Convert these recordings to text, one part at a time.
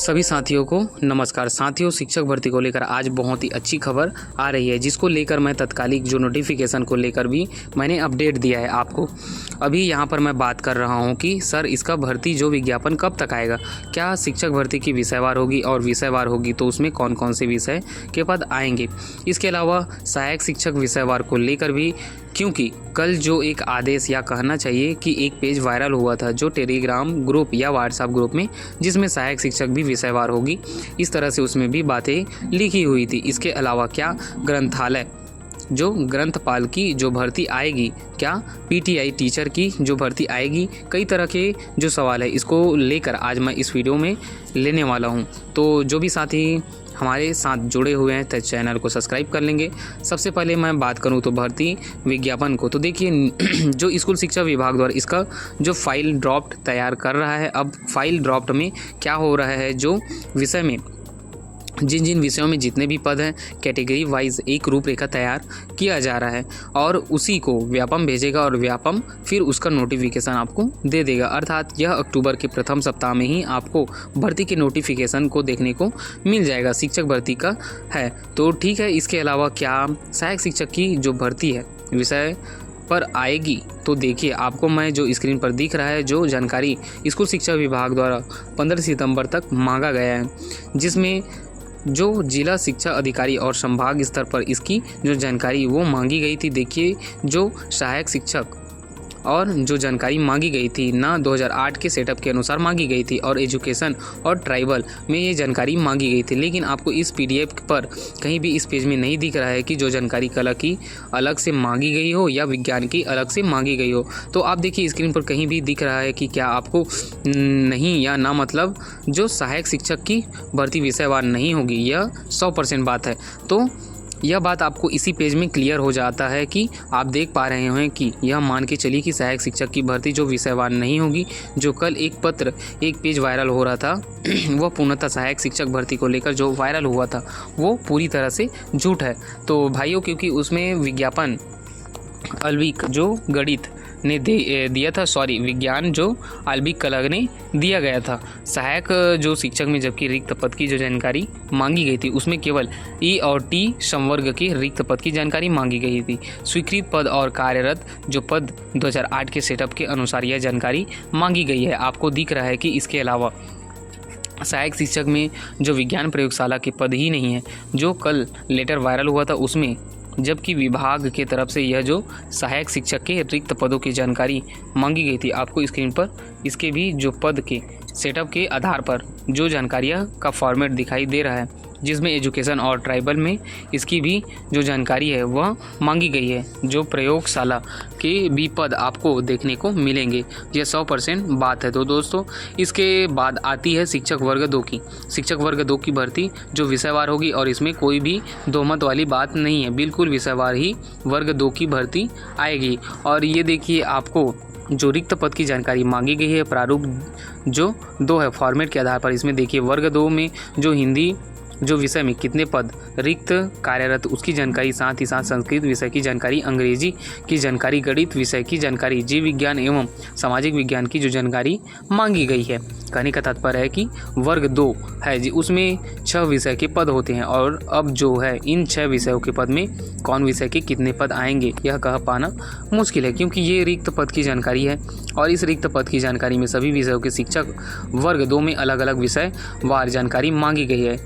सभी साथियों को नमस्कार। साथियों, शिक्षक भर्ती को लेकर आज बहुत ही अच्छी खबर आ रही है, जिसको लेकर मैं तत्कालिक जो नोटिफिकेशन को लेकर भी मैंने अपडेट दिया है आपको। अभी यहाँ पर मैं बात कर रहा हूँ कि सर इसका भर्ती जो विज्ञापन कब तक आएगा, क्या शिक्षक भर्ती की विषयवार होगी, और विषयवार होगी तो उसमें कौन कौन से विषय के पद आएंगे। इसके अलावा सहायक शिक्षक विषयवार को लेकर भी, क्योंकि कल जो एक आदेश या कहना चाहिए कि एक पेज वायरल हुआ था जो टेलीग्राम ग्रुप या व्हाट्सएप ग्रुप में, जिसमें सहायक शिक्षक भी विषयवार होगी, इस तरह से उसमें भी बातें लिखी हुई थी। इसके अलावा क्या ग्रंथालय जो ग्रंथपाल की जो भर्ती आएगी, क्या पीटीआई टीचर की जो भर्ती आएगी, कई तरह के जो सवाल है इसको लेकर आज मैं इस वीडियो में लेने वाला हूं। तो जो भी साथी हमारे साथ जुड़े हुए हैं तो चैनल को सब्सक्राइब कर लेंगे। सबसे पहले मैं बात करूं तो भर्ती विज्ञापन को, तो देखिए जो स्कूल शिक्षा विभाग द्वारा इसका जो फाइल ड्राफ्ट तैयार कर रहा है। अब फाइल ड्राफ्ट में क्या हो रहा है, जो विषय में जिन जिन विषयों में जितने भी पद हैं कैटेगरी वाइज एक रूपरेखा तैयार किया जा रहा है और उसी को व्यापम भेजेगा और व्यापम फिर उसका नोटिफिकेशन आपको दे देगा। अर्थात यह अक्टूबर के प्रथम सप्ताह में ही आपको भर्ती के नोटिफिकेशन को देखने को मिल जाएगा, शिक्षक भर्ती का है। तो ठीक है, इसके अलावा क्या सहायक शिक्षक की जो भर्ती है विषय पर आएगी, तो देखिए आपको मैं जो स्क्रीन पर दिख रहा है जो जानकारी स्कूल शिक्षा विभाग द्वारा 15 सितंबर तक मांगा गया है, जिसमें जो जिला शिक्षा अधिकारी और संभाग स्तर पर इसकी जो जानकारी वो मांगी गई थी। देखिए जो सहायक शिक्षक और जो जानकारी मांगी गई थी ना 2008 के सेटअप के अनुसार मांगी गई थी, और एजुकेशन और ट्राइबल में ये जानकारी मांगी गई थी। लेकिन आपको इस पीडीएफ पर कहीं भी इस पेज में नहीं दिख रहा है कि जो जानकारी कला की अलग से मांगी गई हो या विज्ञान की अलग से मांगी गई हो। तो आप देखिए स्क्रीन पर कहीं भी दिख रहा है कि क्या आपको नहीं या ना, मतलब जो सहायक शिक्षक की भर्ती विषयवार नहीं होगी, यह 100% बात है। तो यह बात आपको इसी पेज में क्लियर हो जाता है कि आप देख पा रहे हैं कि यह मान के चलिए कि सहायक शिक्षक की भर्ती जो विषयवार नहीं होगी, जो कल एक पेज वायरल हो रहा था वह पूर्णतः सहायक शिक्षक भर्ती को लेकर जो वायरल हुआ था वो पूरी तरह से झूठ है। तो भाइयों, क्योंकि उसमें विज्ञापन अल्विक जो गणित ने दिया था, विज्ञान जो अल्बिक कला ने दिया गया था सहायक जो शिक्षक में, जबकि रिक्त पद की जो जानकारी मांगी गई थी उसमें केवल ई और टी संवर्ग के रिक्त पद की जानकारी मांगी गई थी। स्वीकृत पद और कार्यरत जो पद 2008 के सेटअप के अनुसार यह जानकारी मांगी गई है। आपको दिख रहा है कि इसके अलावा सहायक शिक्षक में जो विज्ञान प्रयोगशाला के पद ही नहीं है जो कल लेटर वायरल हुआ था उसमें, जबकि विभाग के तरफ से यह जो सहायक शिक्षक के रिक्त पदों की जानकारी मांगी गई थी। आपको स्क्रीन पर इसके भी जो पद के सेटअप के आधार पर जो जानकारियाँ का फॉर्मेट दिखाई दे रहा है, जिसमें एजुकेशन और ट्राइबल में इसकी भी जो जानकारी है वह मांगी गई है। जो प्रयोगशाला के भी पद आपको देखने को मिलेंगे, यह 100% बात है। तो दोस्तों, इसके बाद आती है शिक्षक वर्ग 2 की। शिक्षक वर्ग 2 की भर्ती जो विषयवार होगी, और इसमें कोई भी दोहमत वाली बात नहीं है, बिल्कुल विषयवार ही वर्ग 2 की भर्ती आएगी। और ये देखिए आपको जो रिक्त पद की जानकारी मांगी गई है, प्रारूप जो 2 है फॉर्मेट के आधार पर। इसमें देखिए वर्ग 2 में जो हिंदी जो विषय में कितने पद रिक्त कार्यरत उसकी जानकारी, साथ ही साथ संस्कृत विषय की जानकारी, अंग्रेजी की जानकारी, गणित विषय की जानकारी, जीव विज्ञान एवं सामाजिक विज्ञान की जो जानकारी मांगी गई है। कहने का तात्पर्य है कि वर्ग 2 है जी, उसमें 6 विषय के पद होते हैं, और अब जो है इन 6 विषयों के पद में कौन विषय के कितने पद आएंगे यह कह पाना मुश्किल है, क्योंकि ये रिक्त पद की जानकारी है और इस रिक्त पद की जानकारी में सभी विषयों के शिक्षक वर्ग 2 में अलग अलग विषय वार जानकारी मांगी गई है।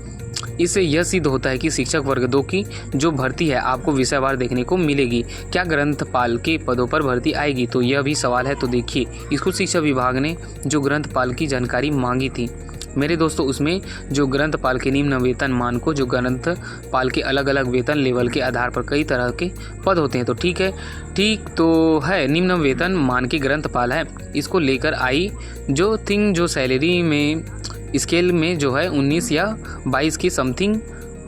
इससे यह सिद्ध होता है कि शिक्षक वर्ग 2 की जो भर्ती है आपको विषयवार देखने को मिलेगी। क्या ग्रंथपाल के पदों पर भर्ती आएगी, तो यह भी सवाल है। तो देखिए स्कूल शिक्षा विभाग ने जो ग्रंथपाल की जानकारी मांगी थी मेरे दोस्तों, उसमें जो ग्रंथपाल के निम्न वेतन मान को, जो ग्रंथपाल के अलग अलग वेतन लेवल के आधार पर कई तरह के पद होते हैं। तो ठीक तो है, निम्न वेतन मान के ग्रंथपाल है, इसको लेकर आई जो सैलरी में स्केल में जो है 19 या 22 की समथिंग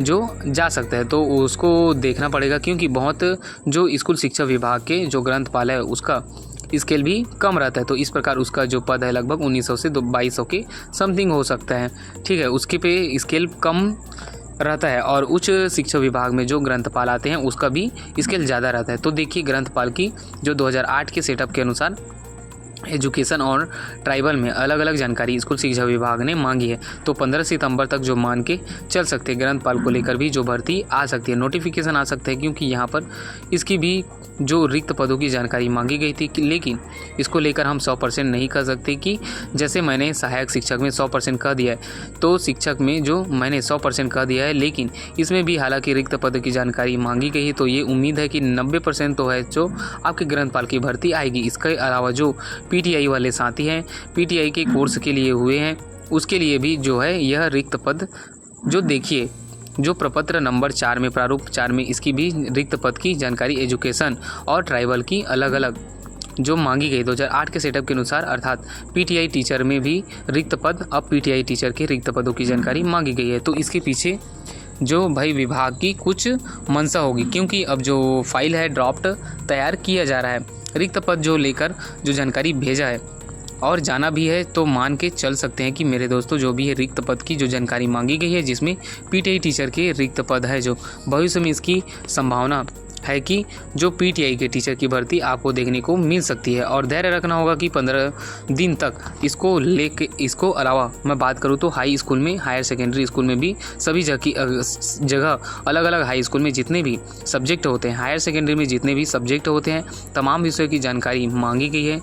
जो जा सकता है, तो उसको देखना पड़ेगा, क्योंकि बहुत जो स्कूल शिक्षा विभाग के जो ग्रंथपाल है उसका स्केल भी कम रहता है। तो इस प्रकार उसका जो पद है लगभग 1900 से 2200 के समथिंग हो सकता है। ठीक है, उसके पे स्केल कम रहता है, और उच्च शिक्षा विभाग में जो ग्रंथपाल आते हैं उसका भी स्केल ज़्यादा रहता है। तो देखिए ग्रंथपाल की जो 2008 के सेटअप के अनुसार एजुकेशन और ट्राइबल में अलग अलग जानकारी स्कूल शिक्षा विभाग ने मांगी है। तो 15 सितंबर तक जो मान के चल सकते हैं ग्रंथपाल को लेकर भी जो भर्ती आ सकती है, नोटिफिकेशन आ सकता है, क्योंकि यहाँ पर इसकी भी जो रिक्त पदों की जानकारी मांगी गई थी। लेकिन इसको लेकर हम 100% नहीं कह सकते कि जैसे मैंने सहायक शिक्षक में 100% कह दिया है, तो शिक्षक में जो मैंने 100% कह दिया है, लेकिन इसमें भी हालांकि रिक्त पदों की जानकारी मांगी गई है। तो ये उम्मीद है कि 90% तो है जो आपके ग्रंथपाल की भर्ती आएगी। इसके अलावा जो पीटीआई वाले साथी हैं, पीटीआई के कोर्स के लिए हुए हैं, उसके लिए भी जो है यह रिक्त पद जो देखिए जो प्रपत्र नंबर 4 में प्रारूप 4 में इसकी भी रिक्त पद की जानकारी एजुकेशन और ट्राइबल की अलग अलग जो मांगी गई 2008 के सेटअप के अनुसार, अर्थात पीटीआई टीचर में भी रिक्त पद, अब पीटीआई टीचर के रिक्त पदों की जानकारी मांगी गई है। तो इसके पीछे जो भाई विभाग की कुछ मंशा होगी, क्योंकि अब जो फाइल है ड्राफ्ट तैयार किया जा रहा है, रिक्त पद जो लेकर जो जानकारी भेजा है और जाना भी है, तो मान के चल सकते हैं कि मेरे दोस्तों जो भी है रिक्त पद की जो जानकारी मांगी गई है, जिसमें पीटीआई टीचर के रिक्त पद है, जो भविष्य में इसकी संभावना है कि जो पीटीआई के टीचर की भर्ती आपको देखने को मिल सकती है। और धैर्य रखना होगा कि 15 दिन तक इसको लेके, इसको अलावा मैं बात करूँ तो हाई स्कूल में, हायर सेकेंडरी स्कूल में भी सभी जगह अलग अलग हाई स्कूल में जितने भी सब्जेक्ट होते हैं, हायर सेकेंडरी में जितने भी सब्जेक्ट होते हैं, तमाम विषयों की जानकारी मांगी गई है।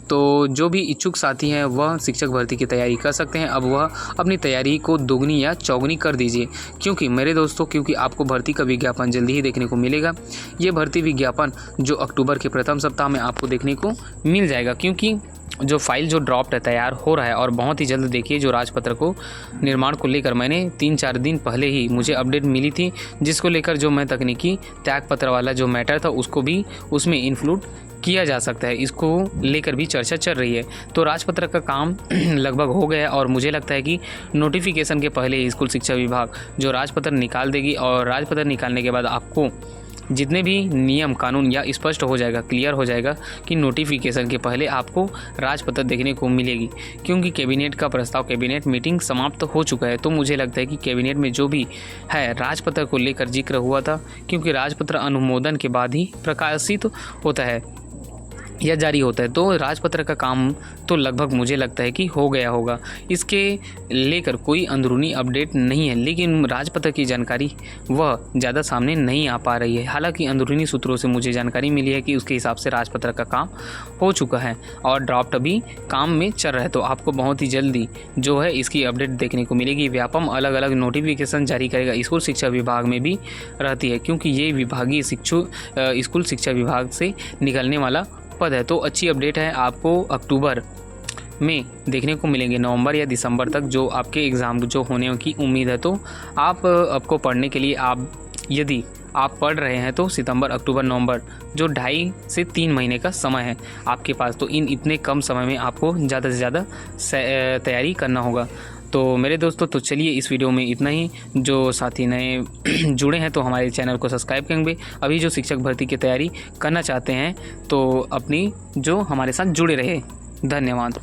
तो जो भी इच्छुक साथी हैं वह शिक्षक भर्ती की तैयारी कर सकते हैं। अब वह अपनी तैयारी को दोगुनी या चौगुनी कर दीजिए, क्योंकि मेरे दोस्तों क्योंकि आपको भर्ती का विज्ञापन जल्दी ही देखने को मिलेगा। ये भर्ती विज्ञापन जो अक्टूबर के प्रथम सप्ताह में आपको देखने को मिल जाएगा, क्योंकि जो फाइल जो ड्राफ्ट है तैयार हो रहा है और बहुत ही जल्द देखिए जो राजपत्र को निर्माण को लेकर मैंने 3-4 दिन पहले ही मुझे अपडेट मिली थी, जिसको लेकर जो मैं तकनीकी त्यागपत्र वाला जो मैटर था उसको भी उसमें इंक्लूड किया जा सकता है। इसको लेकर भी चर्चा चल रही है। तो राजपत्र का काम लगभग हो गया है और मुझे लगता है कि नोटिफिकेशन के पहले ही स्कूल शिक्षा विभाग जो राजपत्र निकाल देगी, और राजपत्र निकालने के बाद आपको जितने भी नियम कानून या स्पष्ट हो जाएगा, क्लियर हो जाएगा कि नोटिफिकेशन के पहले आपको राजपत्र देखने को मिलेगी, क्योंकि कैबिनेट का प्रस्ताव, कैबिनेट मीटिंग समाप्त हो चुका है। तो मुझे लगता है कि कैबिनेट में जो भी है राजपत्र को लेकर जिक्र हुआ था, क्योंकि राजपत्र अनुमोदन के बाद ही प्रकाशित होता है या जारी होता है। तो राजपत्र का काम तो लगभग मुझे लगता है कि हो गया होगा। इसके लेकर कोई अंदरूनी अपडेट नहीं है, लेकिन राजपत्र की जानकारी वह ज़्यादा सामने नहीं आ पा रही है। हालांकि अंदरूनी सूत्रों से मुझे जानकारी मिली है कि उसके हिसाब से राजपत्र का काम हो चुका है और ड्राफ्ट अभी काम में चल रहा है। तो आपको बहुत ही जल्दी जो है इसकी अपडेट देखने को मिलेगी। व्यापम अलग अलग नोटिफिकेशन जारी करेगा, स्कूल शिक्षा विभाग में भी रहती है, क्योंकि ये विभागीय स्कूल शिक्षा विभाग से निकलने वाला पद है। तो अच्छी अपडेट है, आपको अक्टूबर में देखने को मिलेंगे, नवंबर या दिसंबर तक जो आपके एग्ज़ाम जो होने की उम्मीद है। तो आपको पढ़ने के लिए यदि आप पढ़ रहे हैं तो सितंबर, अक्टूबर, नवंबर जो 2.5 से 3 महीने का समय है आपके पास, तो इतने कम समय में आपको ज़्यादा से ज़्यादा तैयारी करना होगा। तो मेरे दोस्तों, तो चलिए इस वीडियो में इतना ही। जो साथी नए जुड़े हैं तो हमारे चैनल को सब्सक्राइब करेंगे। अभी जो शिक्षक भर्ती की तैयारी करना चाहते हैं तो अपनी जो हमारे साथ जुड़े रहे। धन्यवाद।